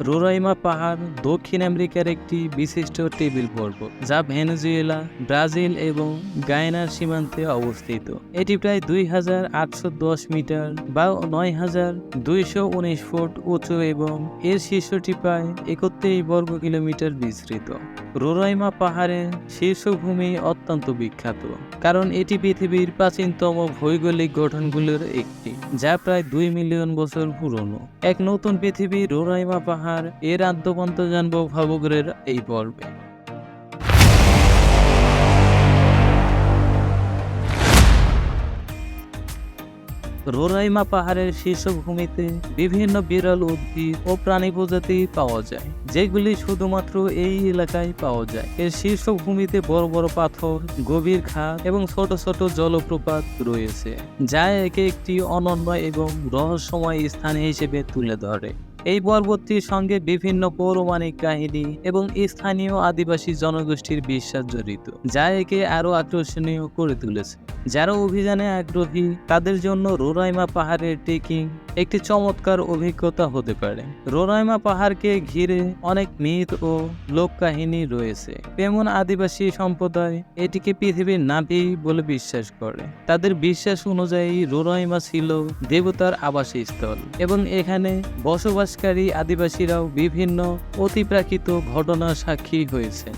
Roraima পাহাড় দক্ষিণ আমেরিকার একটি বিশিষ্ট টেবিল পর্বত, যা ভেনেজুয়েলা, ব্রাজিল এবং গায়ানার সীমান্তে অবস্থিত। এটি প্রায় 2810 মিটার বা 9219 ফুট উঁচু এবং এর শীর্ষটি প্রায় 31 বর্গ কিলোমিটার বিস্তৃত। রোরাইমা পাহাড়ের শীর্ষভূমি অত্যন্ত বিখ্যাত, কারণ এটি পৃথিবীর প্রাচীনতম ভৌগোলিক গঠনগুলোর একটি, যা প্রায় 2 মিলিয়ন বছর পুরনো। এক নতুন পৃথিবী রোরাইমা পাহাড়, এর আদ্যপান্ত জানবো ভাবুকের এই পর্বে। রোরাইমা পাহাড়ের শীর্ষভূমিতে বিভিন্ন বিরল উদ্ভিদ ও প্রাণী প্রজাতি পাওয়া যায়, যেগুলি শুধুমাত্র এই এলাকায় পাওয়া যায়। এর শীর্ষভূমিতে বড় বড় পাথর, গভীর খাদ এবং ছোট ছোট জলপ্রপাত রয়েছে, যা একে একটি অনন্য এবং রহস্যময় স্থান হিসেবে তুলে ধরে। এই পর্বতটির সঙ্গে বিভিন্ন পৌরাণিক কাহিনী এবং স্থানীয় আদিবাসী জনগোষ্ঠীর বিশ্বাস জড়িত, যা একে আরো আকর্ষণীয় করে তুলেছে। যারা অভিযানে আগ্রহী তাদের জন্য রোরাইমা পাহাড়ের ট্রেকিং একটি চমৎকার অভিজ্ঞতা হতে পারে। রোরাইমা পাহাড়কে ঘিরে অনেক মিথ ও লোককাহিনী রয়েছে। তেমন আদিবাসী সম্প্রদায় এটিকে পৃথিবীর নাভি বলে বিশ্বাস করে। তাদের বিশ্বাস অনুযায়ী রোরাইমা ছিল দেবতার আবাসস্থল এবং এখানে বসবাসকারী আদিবাসীরাও বিভিন্ন অতিপ্রাকৃত ঘটনার সাক্ষী হয়েছে।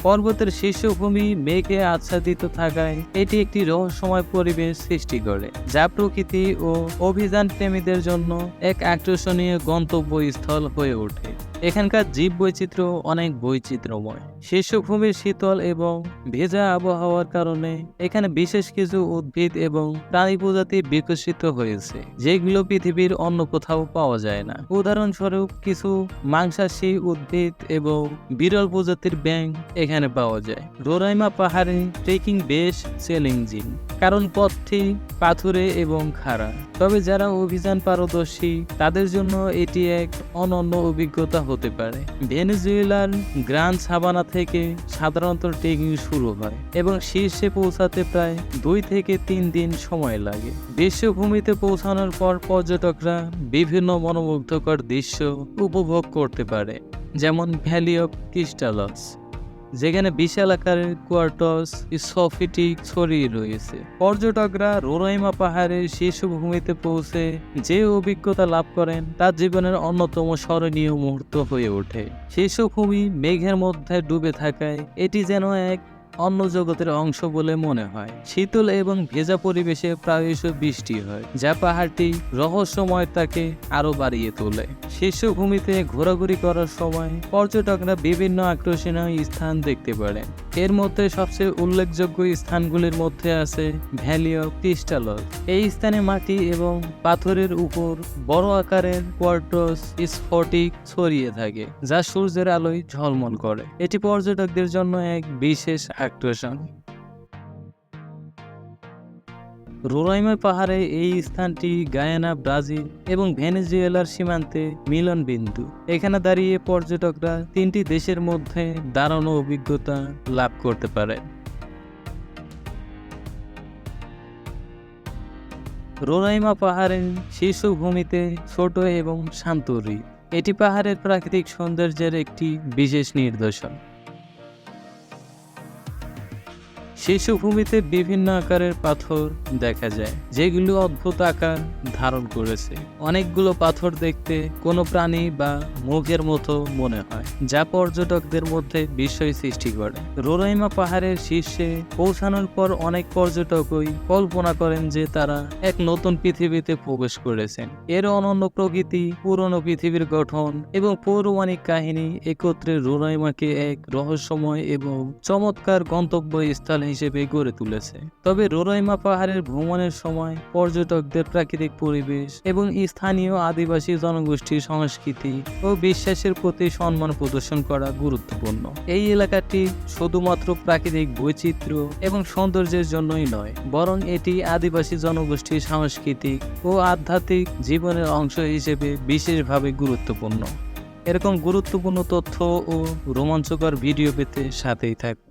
পর্বতের শীর্ষভূমি মেঘে আচ্ছাদিত থাকায় এটি একটি রহস্যময় পরিবেশ সৃষ্টি করে, যা প্রকৃতি ও অভিযান প্রেমীদের জন্য এক আকর্ষণীয় গন্তব্যস্থল হয়ে ওঠে। এখানকার জীব বৈচিত্র্য অনেক বৈচিত্র্যময়। শীর্ষভূমির শীতল এবং ভেজা আবহাওয়ার কারণে এখানে বিশেষ কিছু উদ্ভিদ এবং প্রাণী প্রজাতি বিকশিত হয়েছে, যেগুলো পৃথিবীর অন্য কোথাও পাওয়া যায় না। উদাহরণস্বরূপ কিছু মাংসাশী উদ্ভিদ এবং বিরল প্রজাতির ব্যাঙ এখানে পাওয়া যায়। রোরাইমা পাহাড়ে ট্রেকিং বেশ চ্যালেঞ্জিং, কারণ পথটি পাথুরে এবং খাড়া। তবে যারা অভিযান পারদর্শী তাদের জন্য এটি এক অনন্য অভিজ্ঞতা হতে পারে। ভেনেজুয়েলার গ্রান সাবানা থেকে সাধারণত ট্রেকিং শুরু হয় এবং শীর্ষে পৌঁছাতে প্রায় 2 থেকে 3 দিন সময় লাগে। বিশ্বভূমিতে পৌঁছানোর পর পর্যটকরা বিভিন্ন মনোমুগ্ধকর দৃশ্য উপভোগ করতে পারে, যেমন ভ্যালি অফ ক্রিস্টালস, যেখানে বিশাল আকারের কোয়ার্টস স্ফটিক ছড়িয়ে রয়েছে। পর্যটকরা রোরাইমা পাহাড়ের শীর্ষভূমিতে পৌঁছে যে অভিজ্ঞতা লাভ করেন তা জীবনের অন্যতম স্মরণীয় মুহূর্ত হয়ে ওঠে। শীর্ষভূমি মেঘের মধ্যে ডুবে থাকায় এটি যেন এক অন্য জগতের অংশ বলে মনে হয়। শীতল এবং ভেজা পরিবেশে প্রায়শই বৃষ্টি হয়, যা পাহাড়টি রহস্যময়তাকে আরো বাড়িয়ে তোলে। শীর্ষভূমিতে ঘোরাঘুরি করার সময় পর্যটকরা বিভিন্ন আকর্ষণীয় স্থান দেখতে পারেন। এর মধ্যে সবচেয়ে উল্লেখযোগ্য স্থানগুলির মধ্যে আছে ভ্যালি অফ ক্রিস্টালস। এই স্থানে মাটি এবং পাথরের উপর বড় আকারের কোয়ার্টস স্ফটিক ছড়িয়ে থাকে, যা সূর্যের আলোয় ঝলমল করে। এটি পর্যটকদের জন্য এক বিশেষ আকর্ষণ। রোরাইমা পাহাড়ে এই স্থানটি গায়ানা, ব্রাজিল এবং ভেনেজুয়েলার সীমান্তে মিলন বিন্দু। এখানে দাঁড়িয়ে পর্যটকরা 3টি দেশের মধ্যে দারুণ অভিজ্ঞতা লাভ করতে পারে। রোরাইমা পাহাড়ের শীর্ষভূমিতে ছোট এবং শান্ত হ্রদ। এটি পাহাড়ের প্রাকৃতিক সৌন্দর্যের একটি বিশেষ নিদর্শন। শীর্ষভূমিতে বিভিন্ন আকারের পাথর দেখা যায়, যেগুলো অদ্ভুত আকার ধারণ করেছে। অনেকগুলো পাথর দেখতে কোনো প্রাণী বা মুখের মতো মনে হয়, যা পর্যটকদের মধ্যে বিস্ময় সৃষ্টি করে। রোরাইমা পাহাড়ের শীর্ষে পৌঁছানোর পর অনেক পর্যটকই কল্পনা করেন যে তারা এক নতুন পৃথিবীতে প্রবেশ করেছেন। এর অনন্য প্রকৃতি, পুরনো পৃথিবীর গঠন এবং পৌরাণিক কাহিনী একত্রে রোরাইমাকে এক রহস্যময় এবং চমৎকার গন্তব্যস্থল হিসেবে গড়ে তুলেছে। তবে রোরাইমা পাহাড়ের ভ্রমণের সময় পর্যটকদের প্রাকৃতিক পরিবেশ এবং স্থানীয় আদিবাসী জনগোষ্ঠীর সংস্কৃতি ও বিশ্বাসের প্রতি সম্মান প্রদর্শন করা গুরুত্বপূর্ণ। এই এলাকাটি শুধুমাত্র প্রাকৃতিক বৈচিত্র্য এবং সৌন্দর্যের জন্যই নয়, বরং এটি আদিবাসী জনগোষ্ঠীর সাংস্কৃতিক ও আধ্যাত্মিক জীবনের অংশ হিসেবে বিশেষভাবে গুরুত্বপূর্ণ। এরকম গুরুত্বপূর্ণ তথ্য ও রোমাঞ্চকর ভিডিও পেতে সাথেই থাকুন।